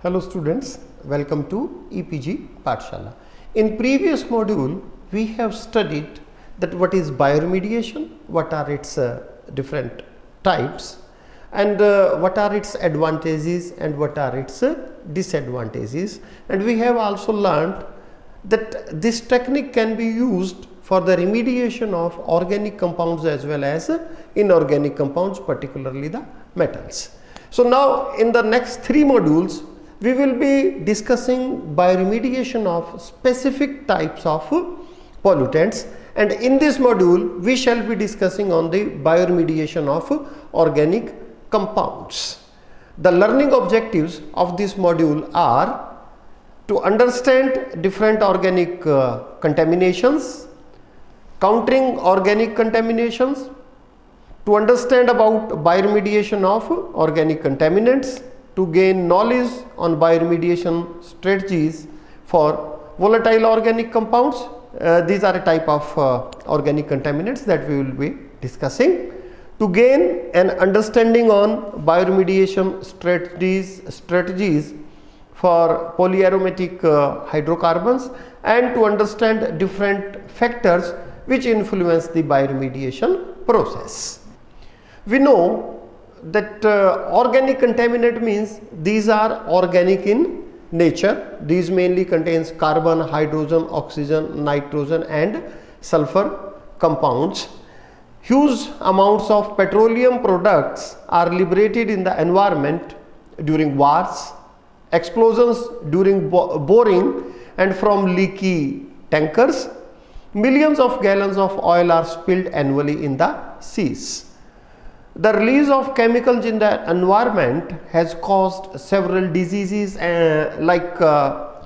Hello students, welcome to EPG Pathshala. In previous module, we have studied that what is bioremediation, what are its different types, and what are its advantages and what are its disadvantages. And we have also learned that this technique can be used for the remediation of organic compounds as well as inorganic compounds, particularly the metals. So now in the next 3 modules, we will be discussing bioremediation of specific types of pollutants, and in this module we shall be discussing on the bioremediation of organic compounds. The learning objectives of this module are to understand different organic contaminations, countering organic contaminations, to understand about bioremediation of organic contaminants, to gain knowledge on bioremediation strategies for volatile organic compounds. These are a type of organic contaminants that we will be discussing. To gain an understanding on bioremediation strategies for polyaromatic hydrocarbons, and to understand different factors which influence the bioremediation process. We know that organic contaminant means these are organic in nature. These mainly contains carbon, hydrogen, oxygen, nitrogen and sulfur compounds. Huge amounts of petroleum products are liberated in the environment during wars, explosions during boring and from leaky tankers. Millions of gallons of oil are spilled annually in the seas. The release of chemicals in the environment has caused several diseases like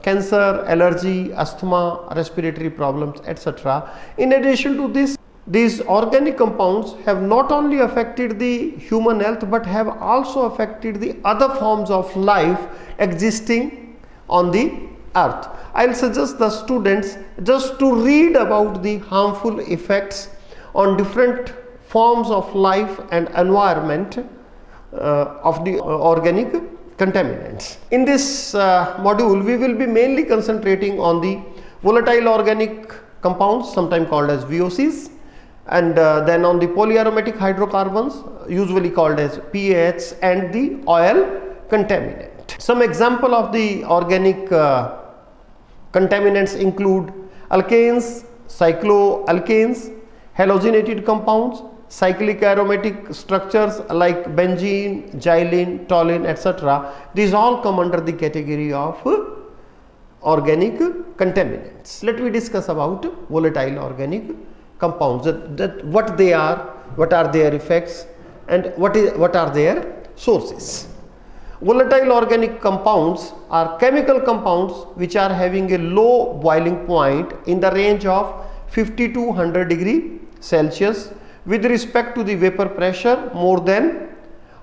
cancer, allergy, asthma, respiratory problems, etc. In addition to this, these organic compounds have not only affected the human health but have also affected the other forms of life existing on the earth. I will suggest the students just to read about the harmful effects on different forms of life and environment of the organic contaminants. In this module, we will be mainly concentrating on the volatile organic compounds, sometimes called as VOCs, and then on the polyaromatic hydrocarbons, usually called as PAHs, and the oil contaminant. Some example of the organic contaminants include alkanes, cycloalkanes, halogenated compounds, cyclic aromatic structures like benzene, xylene, toluene, etc. These all come under the category of organic contaminants. Let me discuss about volatile organic compounds, what they are, what are their effects, and what are their sources. Volatile organic compounds are chemical compounds which are having a low boiling point in the range of 50 to 100 degree Celsius with respect to the vapor pressure more than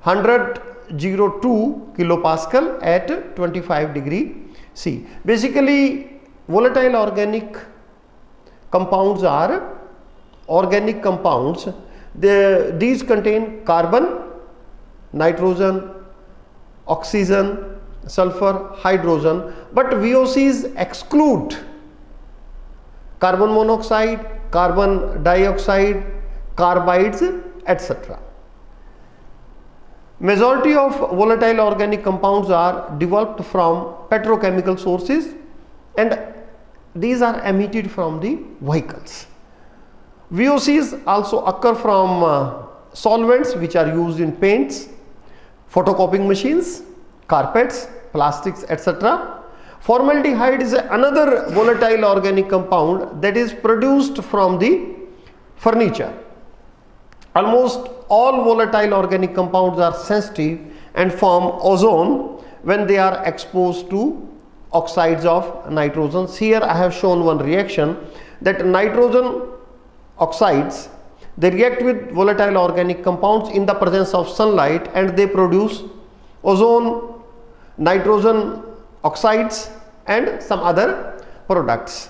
102 kilopascal at 25 degree C. Basically, volatile organic compounds are organic compounds. These contain carbon, nitrogen, oxygen, sulfur, hydrogen, but VOCs exclude carbon monoxide, carbon dioxide, carbides, etc. Majority of volatile organic compounds are developed from petrochemical sources, and these are emitted from the vehicles. VOCs also occur from solvents which are used in paints, photocopying machines, carpets, plastics, etc. Formaldehyde is another volatile organic compound that is produced from the furniture. Almost all volatile organic compounds are sensitive and form ozone when they are exposed to oxides of nitrogen. Here I have shown one reaction that nitrogen oxides, they react with volatile organic compounds in the presence of sunlight and they produce ozone, nitrogen oxides and some other products.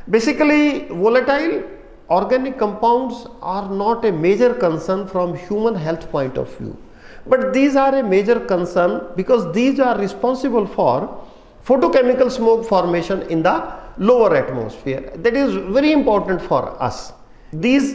Basically, volatile organic compounds are not a major concern from human health point of view. But these are a major concern because these are responsible for photochemical smoke formation in the lower atmosphere. That is very important for us.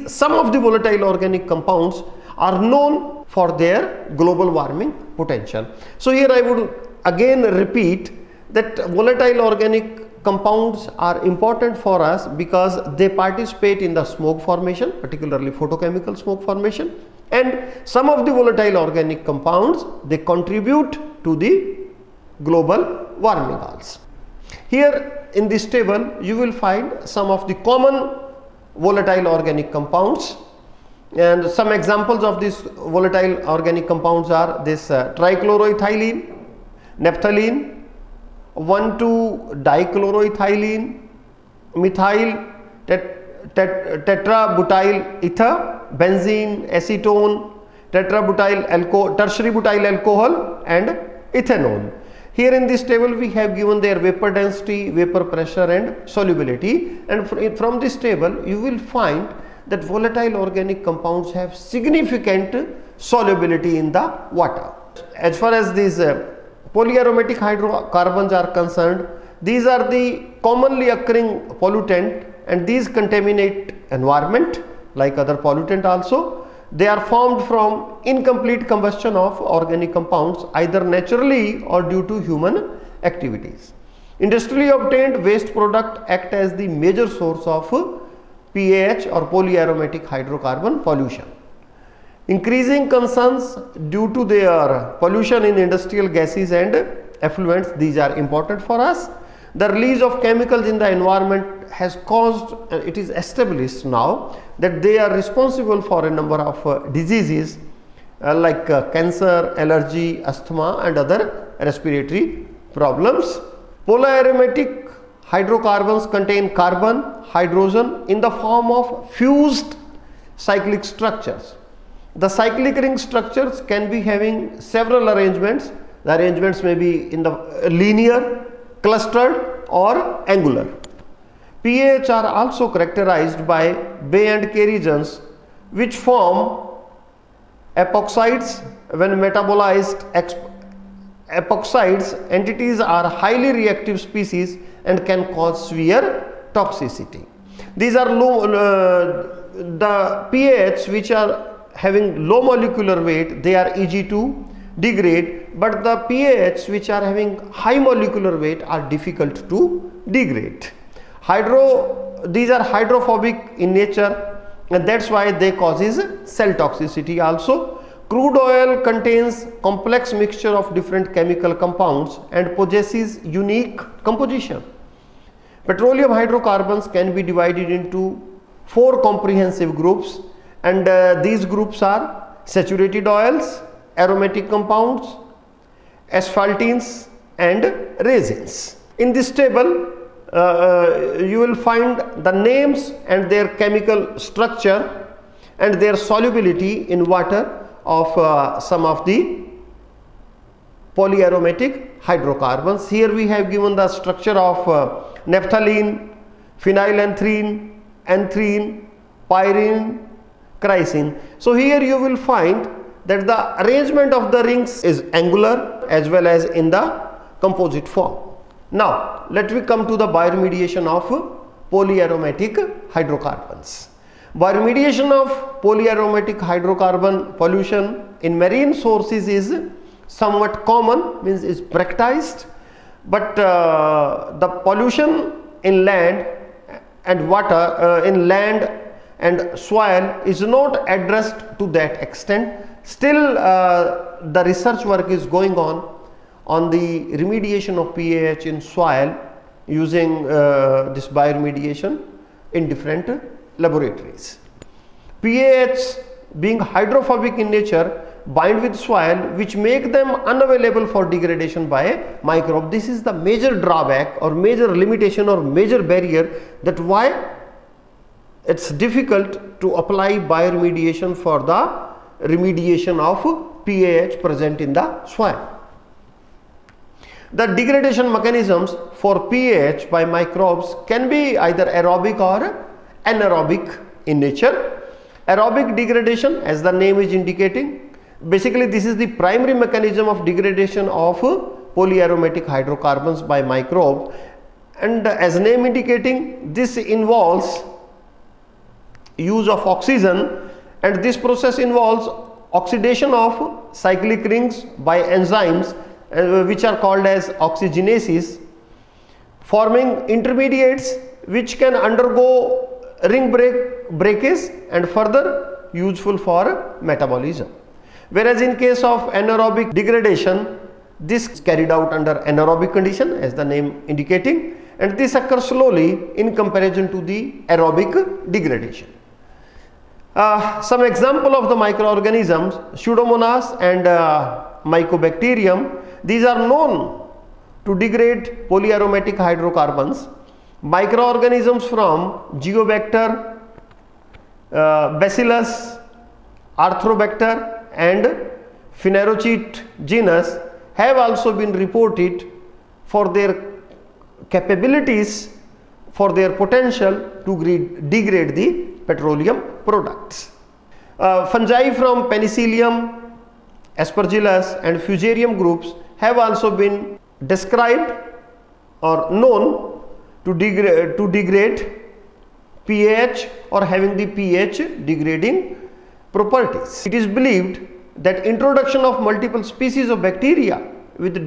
Some of the volatile organic compounds are known for their global warming potential. So here I would again repeat that volatile organic compounds are important for us because they participate in the smoke formation, particularly photochemical smoke formation, and some of the volatile organic compounds, they contribute to the global warming also. Here in this table you will find some of the common volatile organic compounds, and some examples of these volatile organic compounds are this trichloroethylene, naphthalene, 1,2-dichloroethylene, methyl tetrabutyl ether, benzene, acetone, tertiary butyl alcohol, and ethanol. Here in this table we have given their vapor density, vapor pressure and solubility, and from this table you will find that volatile organic compounds have significant solubility in the water. As far as these polyaromatic hydrocarbons are concerned, these are the commonly occurring pollutant, and these contaminate environment like other pollutant also. They are formed from incomplete combustion of organic compounds either naturally or due to human activities. Industrially obtained waste product act as the major source of PAH or polyaromatic hydrocarbon pollution. Increasing concerns due to their pollution in industrial gases and effluents, these are important for us. The release of chemicals in the environment has caused, it is established now that they are responsible for a number of diseases like cancer, allergy, asthma and other respiratory problems. Polyaromatic hydrocarbons contain carbon, hydrogen in the form of fused cyclic structures. The cyclic ring structures can be having several arrangements. The arrangements may be in the linear, clustered or angular. PAH are also characterized by Bay and K regions which form epoxides. When metabolized, epoxides entities are highly reactive species and can cause severe toxicity. These are the PAHs which are having low molecular weight, they are easy to degrade, but the PAHs which are having high molecular weight are difficult to degrade. These are hydrophobic in nature, and that's why they causes cell toxicity also. Crude oil contains complex mixture of different chemical compounds and possesses unique composition. Petroleum hydrocarbons can be divided into 4 comprehensive groups, and these groups are saturated oils, aromatic compounds, asphaltenes and resins. In this table you will find the names and their chemical structure and their solubility in water of some of the polyaromatic hydrocarbons. Here we have given the structure of naphthalene, phenylethrene, anthrene, pyrene, chrysene. So here you will find that the arrangement of the rings is angular as well as in the composite form. Now let me come to the bioremediation of polyaromatic hydrocarbons. Bioremediation of polyaromatic hydrocarbon pollution in marine sources is somewhat common, means is practiced, but the pollution in land and water, in land and soil is not addressed to that extent. Still the research work is going on the remediation of PAH in soil using this bioremediation in different laboratories. PAH being hydrophobic in nature bind with soil, which make them unavailable for degradation by microbe. This is the major drawback or major limitation or major barrier, that why it's difficult to apply bioremediation for the remediation of PAH present in the soil. The degradation mechanisms for PAH by microbes can be either aerobic or anaerobic in nature. Aerobic degradation, as the name is indicating, Basically, this is the primary mechanism of degradation of polyaromatic hydrocarbons by microbe, and as name indicating, this involves use of oxygen, and this process involves oxidation of cyclic rings by enzymes which are called as oxygenases, forming intermediates which can undergo ring breakage and further useful for metabolism. Whereas in case of anaerobic degradation, this is carried out under anaerobic condition as the name indicating, and this occurs slowly in comparison to the aerobic degradation. Some example of the microorganisms: Pseudomonas and Mycobacterium. These are known to degrade polyaromatic hydrocarbons. Microorganisms from Geobacter, Bacillus, Arthrobacter and Phanerochaete genus have also been reported for their capabilities, for their potential to degrade the petroleum products. Fungi from Penicillium, Aspergillus and Fusarium groups have also been described or known to degrade pH or having the pH degrading properties. It is believed that introduction of multiple species of bacteria with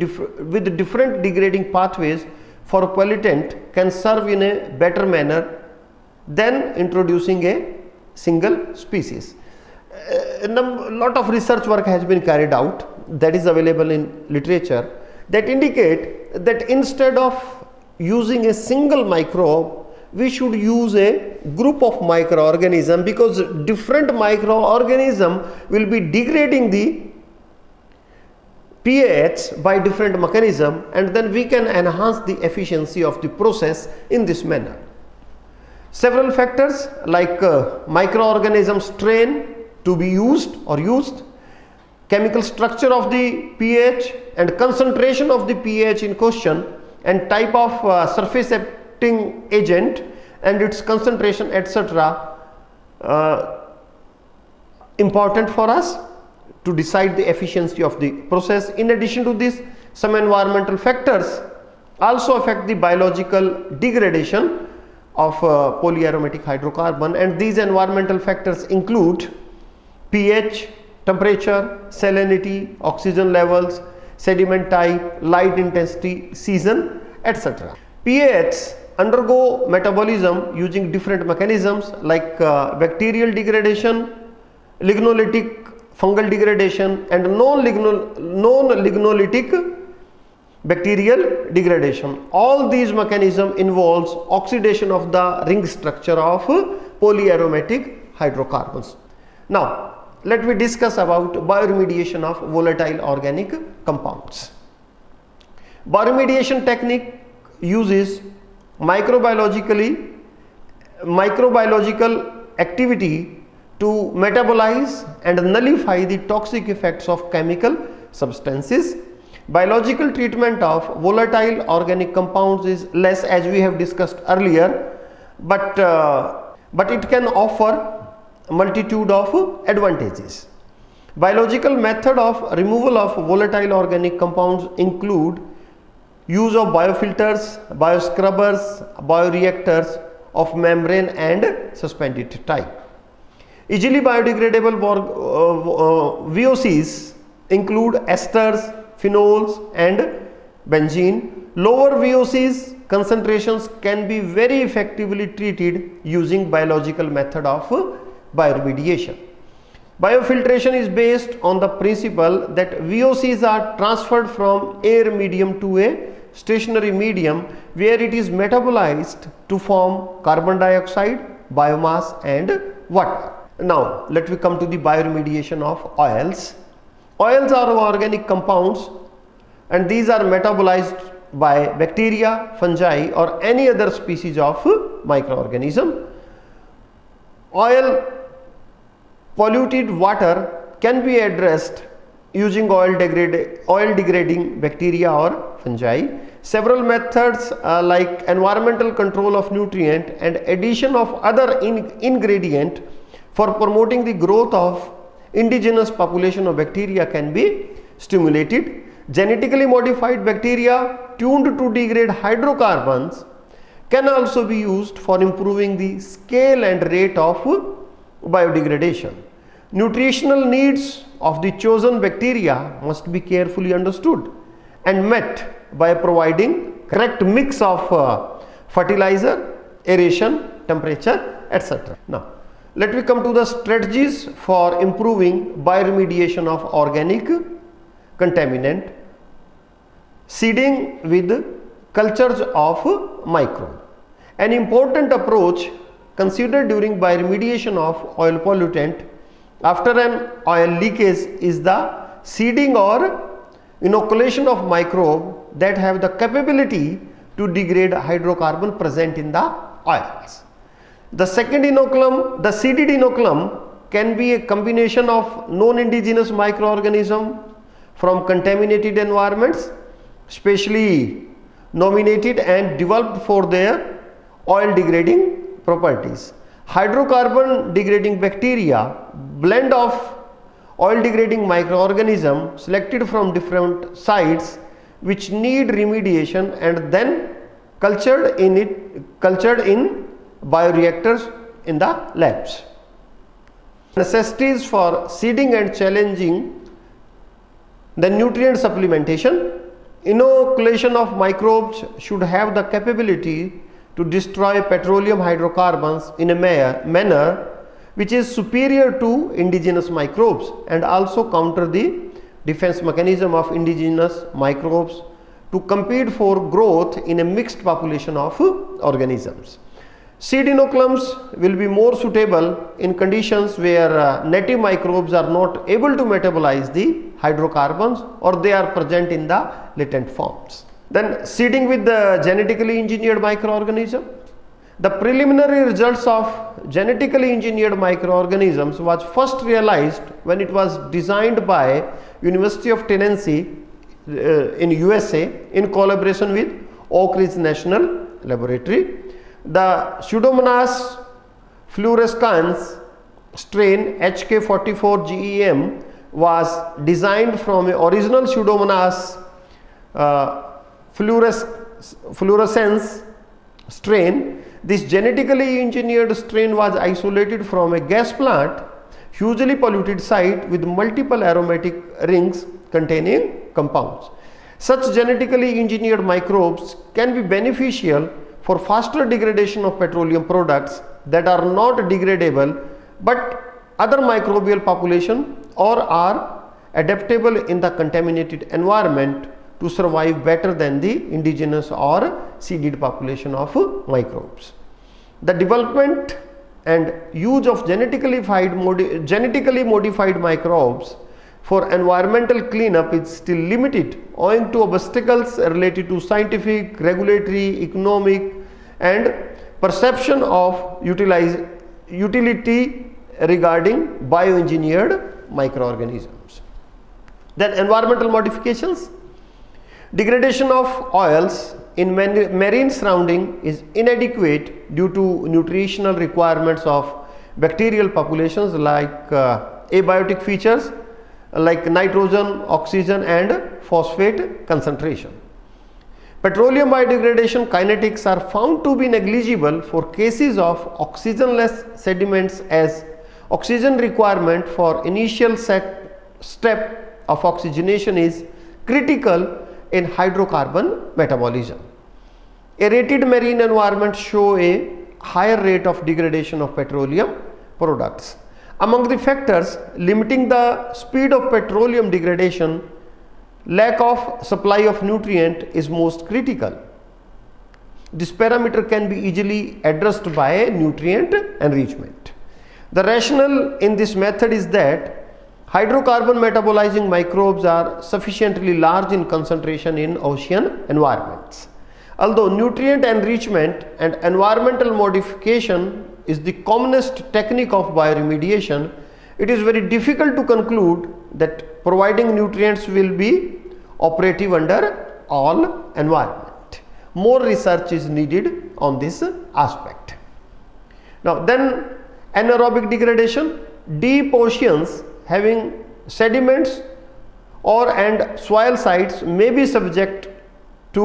different degrading pathways for pollutant can serve in a better manner than introducing a single species. A lot of research work has been carried out that is available in literature that indicate that instead of using a single microbe, we should use a group of microorganisms, because different microorganisms will be degrading the pH by different mechanism, and then we can enhance the efficiency of the process in this manner. Several factors like microorganism strain to be used, chemical structure of the pH and concentration of the pH in question, and type of surface acting agent and its concentration, etc. Important for us to decide the efficiency of the process. In addition to this, some environmental factors also affect the biological degradation of polyaromatic hydrocarbon, and these environmental factors include pH, temperature, salinity, oxygen levels, sediment type, light intensity, season, etc. pH undergo metabolism using different mechanisms like bacterial degradation, lignolytic fungal degradation and non-lignolytic bacterial degradation. All these mechanisms involves oxidation of the ring structure of polyaromatic hydrocarbons. Now let me discuss about bioremediation of volatile organic compounds. Bioremediation technique uses microbiological activity to metabolize and nullify the toxic effects of chemical substances. Biological treatment of volatile organic compounds is less, as we have discussed earlier, but it can offer a multitude of advantages. Biological method of removal of volatile organic compounds include use of biofilters, bioscrubbers, bioreactors of membrane and suspended type. Easily biodegradable VOCs include esters, phenols and benzene. Lower VOCs concentrations can be very effectively treated using biological method of bioremediation. Biofiltration is based on the principle that VOCs are transferred from air medium to a stationary medium where it is metabolized to form carbon dioxide, biomass and water. Now let me come to the bioremediation of oils. Oils are organic compounds and these are metabolized by bacteria, fungi or any other species of microorganism. Oil polluted water can be addressed using oil degrading bacteria or fungi. Several methods like environmental control of nutrient and addition of other ingredient for promoting the growth of indigenous population of bacteria can be stimulated. Genetically modified bacteria tuned to degrade hydrocarbons can also be used for improving the scale and rate of biodegradation. Nutritional needs of the chosen bacteria must be carefully understood and met by providing correct mix of fertilizer, aeration, temperature, etc. Now, let me come to the strategies for improving bioremediation of organic contaminant. Seeding with cultures of microbe. An important approach considered during bioremediation of oil pollutant after an oil leakage is the seeding or inoculation of microbe that have the capability to degrade hydrocarbon present in the oils. The second inoculum, the seeded inoculum, can be a combination of non-indigenous microorganisms from contaminated environments, specially nominated and developed for their oil degrading properties. Hydrocarbon degrading bacteria, blend of oil degrading microorganisms selected from different sites which need remediation and then cultured in bioreactors in the labs. Necessities for seeding and challenging the nutrient supplementation. Inoculation of microbes should have the capability to destroy petroleum hydrocarbons in a manner which is superior to indigenous microbes and also counter the defense mechanism of indigenous microbes to compete for growth in a mixed population of organisms. Seed inoculums will be more suitable in conditions where native microbes are not able to metabolize the hydrocarbons or they are present in the latent forms. Then seeding with the genetically engineered microorganism. The preliminary results of genetically engineered microorganisms was first realized when it was designed by University of Tennessee in USA in collaboration with Oak Ridge National Laboratory. The Pseudomonas fluorescens strain HK44GEM was designed from an original Pseudomonas fluorescens strain. This genetically engineered strain was isolated from a gas plant, hugely polluted site with multiple aromatic rings containing compounds. Such genetically engineered microbes can be beneficial for faster degradation of petroleum products that are not degradable but other microbial population or are adaptable in the contaminated environment to survive better than the indigenous or seeded population of microbes. The development and use of genetically modified microbes for environmental cleanup is still limited owing to obstacles related to scientific, regulatory, economic and perception of utility regarding bioengineered microorganisms. Then environmental modifications. Degradation of oils in marine surrounding is inadequate due to nutritional requirements of bacterial populations like abiotic features like nitrogen, oxygen and phosphate concentration. Petroleum biodegradation kinetics are found to be negligible for cases of oxygenless sediments as oxygen requirement for initial step of oxygenation is critical in hydrocarbon metabolism. Aerated marine environments show a higher rate of degradation of petroleum products. Among the factors limiting the speed of petroleum degradation, lack of supply of nutrient is most critical. This parameter can be easily addressed by nutrient enrichment. The rationale in this method is that hydrocarbon metabolizing microbes are sufficiently large in concentration in ocean environments. Although nutrient enrichment and environmental modification is the commonest technique of bioremediation, it is very difficult to conclude that providing nutrients will be operative under all environment. More research is needed on this aspect. Now then, anaerobic degradation. Deep oceans having sediments and soil sites may be subject to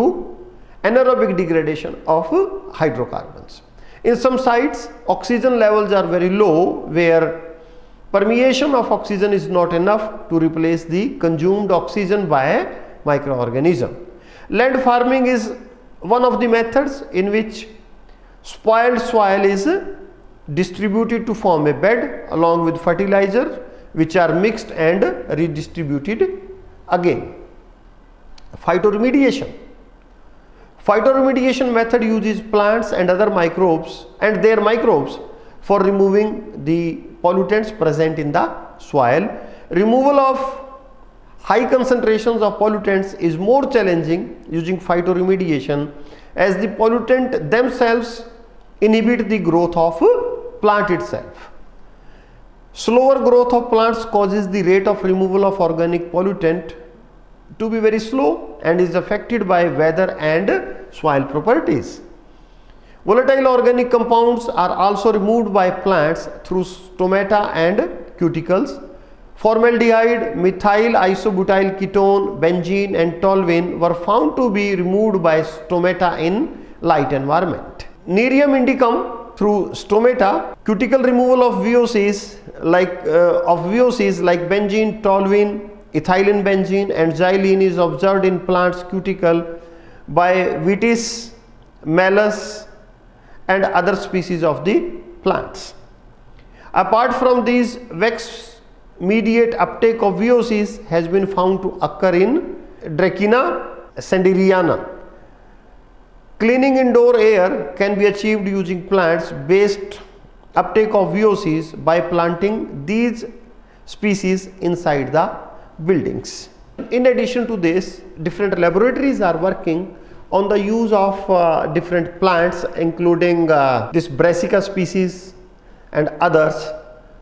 anaerobic degradation of hydrocarbons. In some sites, oxygen levels are very low, where permeation of oxygen is not enough to replace the consumed oxygen by a microorganism. Land farming is one of the methods in which spoiled soil is distributed to form a bed along with fertilizers, which are mixed and redistributed again. Phytoremediation. Phytoremediation method uses plants and other microbes and their microbes for removing the pollutants present in the soil. Removal of high concentrations of pollutants is more challenging using phytoremediation, as the pollutant themselves inhibit the growth of plant itself. Slower growth of plants causes the rate of removal of organic pollutant to be very slow and is affected by weather and soil properties. Volatile organic compounds are also removed by plants through stomata and cuticles. Formaldehyde, methyl isobutyl ketone, benzene and toluene were found to be removed by stomata in light environment. Nerium indicum through stomata. Cuticle removal of VOCs like benzene, toluene, ethylene benzene and xylene is observed in plants cuticle by Vitis, Malus and other species of the plants. Apart from these, wax mediate uptake of VOCs has been found to occur in Dracæna sanderiana. Cleaning indoor air can be achieved using plants based uptake of VOCs by planting these species inside the buildings. In addition to this, different laboratories are working on the use of different plants, including this Brassica species and others,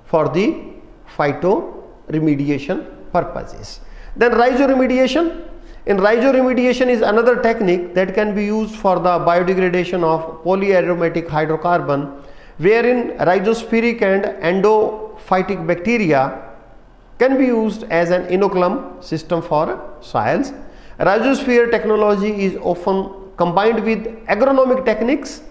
for the phytoremediation purposes. Then rhizoremediation. In rhizoremediation is another technique that can be used for the biodegradation of polyaromatic hydrocarbon, wherein rhizospheric and endophytic bacteria can be used as an inoculum system for soils. Rhizosphere technology is often combined with agronomic techniques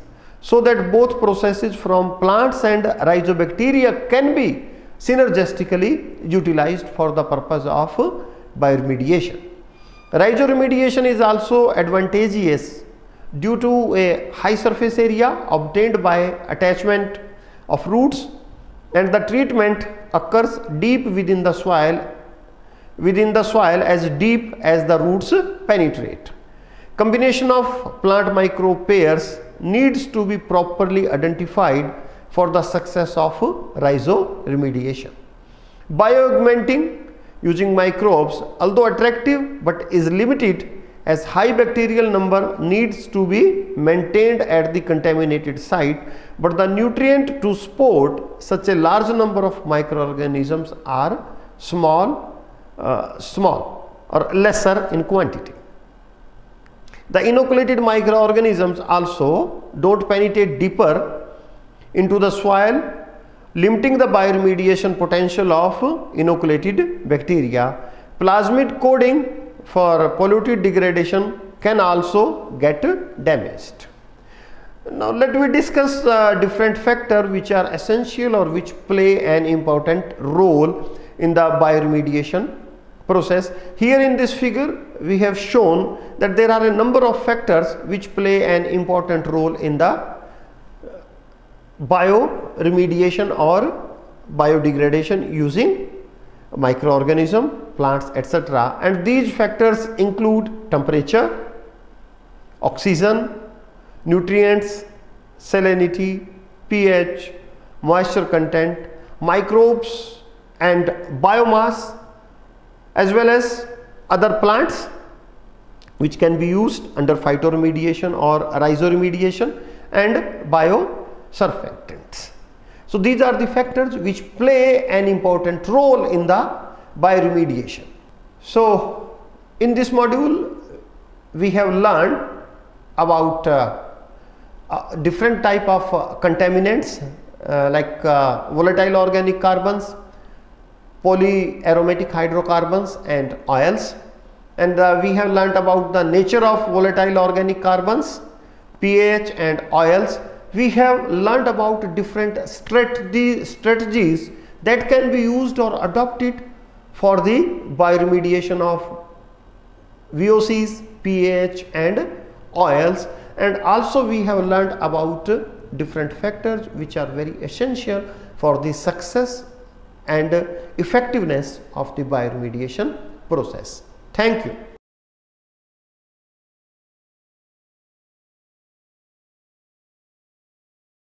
so that both processes from plants and rhizobacteria can be synergistically utilized for the purpose of bioremediation. Rhizoremediation is also advantageous due to a high surface area obtained by attachment of roots, and the treatment occurs deep within the soil as deep as the roots penetrate. Combination of plant microbe pairs needs to be properly identified for the success of rhizoremediation. Bioaugmenting using microbes, although attractive but is limited, as high bacterial number needs to be maintained at the contaminated site, but the nutrient to support such a large number of microorganisms are small or lesser in quantity. The inoculated microorganisms also don't penetrate deeper into the soil, limiting the bioremediation potential of inoculated bacteria. Plasmid coating for polluted degradation can also get damaged. Now let me discuss different factors which are essential or which play an important role in the bioremediation process. Here in this figure we have shown that there are a number of factors which play an important role in the bioremediation or biodegradation using microorganism, plants, etc. And these factors include temperature, oxygen, nutrients, salinity, pH, moisture content, microbes and biomass, as well as other plants which can be used under phytoremediation or rhizoremediation, and biosurfactants. So these are the factors which play an important role in the bioremediation. So in this module we have learned about different type of contaminants like volatile organic carbons, polyaromatic hydrocarbons and oils, and we have learnt about the nature of volatile organic carbons, pH and oils. We have learnt about different strategies that can be used or adopted for the bioremediation of VOCs, pH and oils, and also we have learnt about different factors which are very essential for the success and effectiveness of the bioremediation process. Thank you.